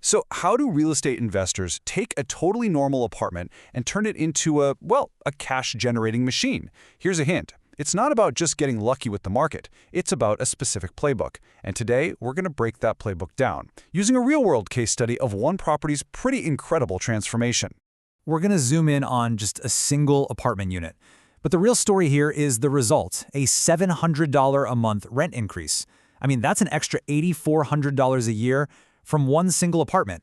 So how do real estate investors take a totally normal apartment and turn it into a cash-generating machine? Here's a hint. It's not about just getting lucky with the market. It's about a specific playbook. And today, we're going to break that playbook down, using a real-world case study of one property's pretty incredible transformation. We're going to zoom in on just a single apartment unit. But the real story here is the result, a $700 a month rent increase. I mean, that's an extra $8,400 a year from one single apartment.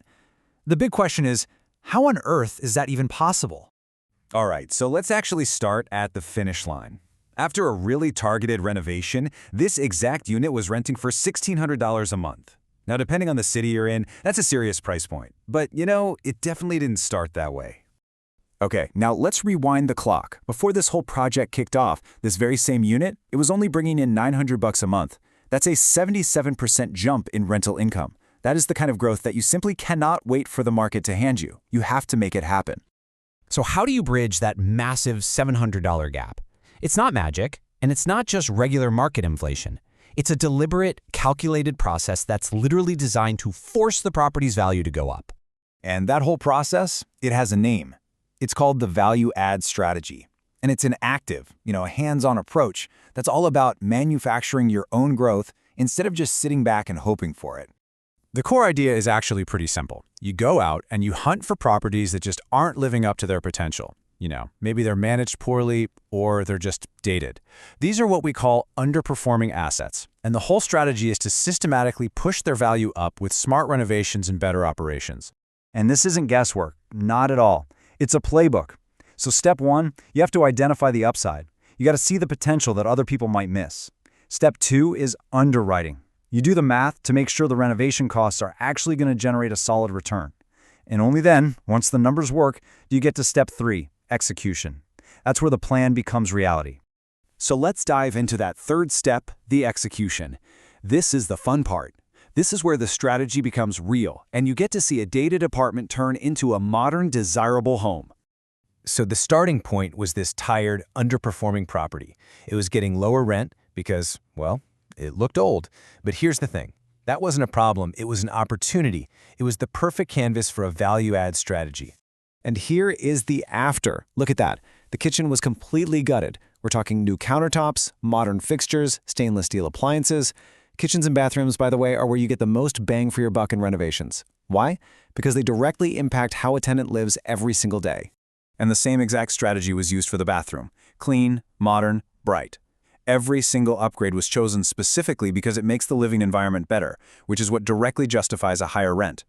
The big question is, how on earth is that even possible? All right, so let's actually start at the finish line. After a really targeted renovation, this exact unit was renting for $1,600 a month. Now, depending on the city you're in, that's a serious price point. But, it definitely didn't start that way. Okay, now let's rewind the clock. Before this whole project kicked off, this very same unit, it was only bringing in $900 a month. That's a 77% jump in rental income. That is the kind of growth that you simply cannot wait for the market to hand you. You have to make it happen. So how do you bridge that massive $700 gap? It's not magic, and it's not just regular market inflation. It's a deliberate, calculated process that's literally designed to force the property's value to go up. And that whole process, it has a name. It's called the Value Add strategy. And it's an active, a hands-on approach that's all about manufacturing your own growth instead of just sitting back and hoping for it. The core idea is actually pretty simple. You go out and you hunt for properties that just aren't living up to their potential. Maybe they're managed poorly or they're just dated. These are what we call underperforming assets. And the whole strategy is to systematically push their value up with smart renovations and better operations. And this isn't guesswork, not at all. It's a playbook. So step one, you have to identify the upside. You got to see the potential that other people might miss. Step two is underwriting. You do the math to make sure the renovation costs are actually going to generate a solid return. And only then, once the numbers work, do you get to step three, execution. That's where the plan becomes reality. So let's dive into that third step, the execution. This is the fun part. This is where the strategy becomes real, and you get to see a dated apartment turn into a modern, desirable home. So the starting point was this tired, underperforming property. It was getting lower rent because, it looked old. But here's the thing. That wasn't a problem. It was an opportunity. It was the perfect canvas for a value-add strategy. And here is the after. Look at that. The kitchen was completely gutted. We're talking new countertops, modern fixtures, stainless steel appliances. Kitchens and bathrooms, by the way, are where you get the most bang for your buck in renovations. Why? Because they directly impact how a tenant lives every single day. And the same exact strategy was used for the bathroom. Clean, modern, bright. Every single upgrade was chosen specifically because it makes the living environment better, which is what directly justifies a higher rent.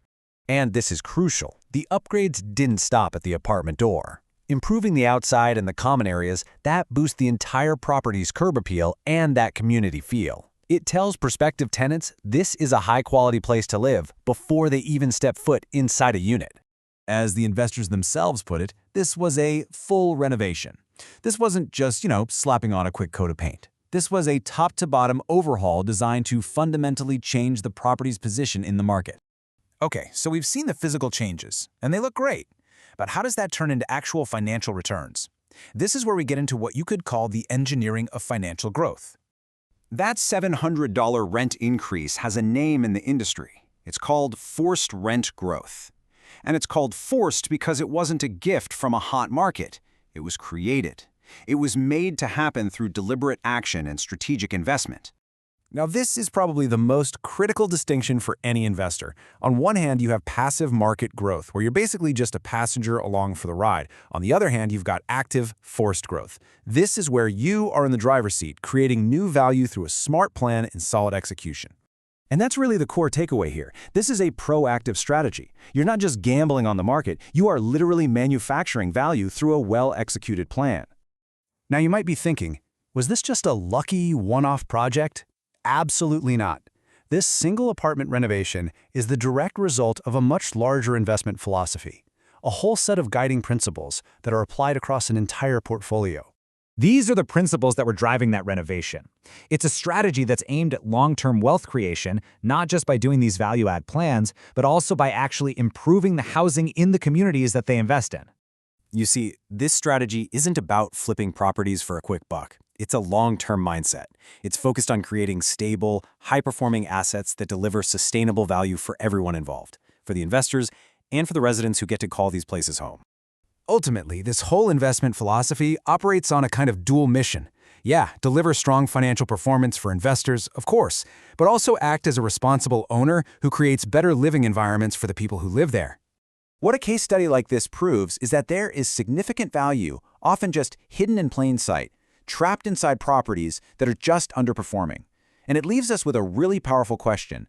And this is crucial. The upgrades didn't stop at the apartment door. Improving the outside and the common areas, that boosts the entire property's curb appeal and that community feel. It tells prospective tenants this is a high-quality place to live before they even step foot inside a unit. As the investors themselves put it, this was a full renovation. This wasn't just, slapping on a quick coat of paint. This was a top-to-bottom overhaul designed to fundamentally change the property's position in the market. Okay, so we've seen the physical changes, and they look great. But how does that turn into actual financial returns? This is where we get into what you could call the engineering of financial growth. That $700 rent increase has a name in the industry. It's called forced rent growth. And it's called forced because it wasn't a gift from a hot market. It was created. It was made to happen through deliberate action and strategic investment. Now, this is probably the most critical distinction for any investor. On one hand, you have passive market growth, where you're basically just a passenger along for the ride. On the other hand, you've got active, forced growth. This is where you are in the driver's seat, creating new value through a smart plan and solid execution. And that's really the core takeaway here. This is a proactive strategy. You're not just gambling on the market, you are literally manufacturing value through a well-executed plan. Now, you might be thinking, was this just a lucky one-off project? Absolutely not. This single apartment renovation is the direct result of a much larger investment philosophy, a whole set of guiding principles that are applied across an entire portfolio. These are the principles that were driving that renovation. It's a strategy that's aimed at long-term wealth creation, not just by doing these value-add plans, but also by actually improving the housing in the communities that they invest in. You see, this strategy isn't about flipping properties for a quick buck. It's a long-term mindset. It's focused on creating stable, high-performing assets that deliver sustainable value for everyone involved. for the investors and for the residents who get to call these places home. Ultimately, this whole investment philosophy operates on a kind of dual mission. Yeah, deliver strong financial performance for investors, of course, but also act as a responsible owner who creates better living environments for the people who live there. What a case study like this proves is that there is significant value, often just hidden in plain sight, trapped inside properties that are just underperforming. And it leaves us with a really powerful question.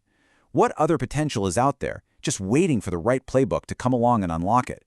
What other potential is out there, just waiting for the right playbook to come along and unlock it?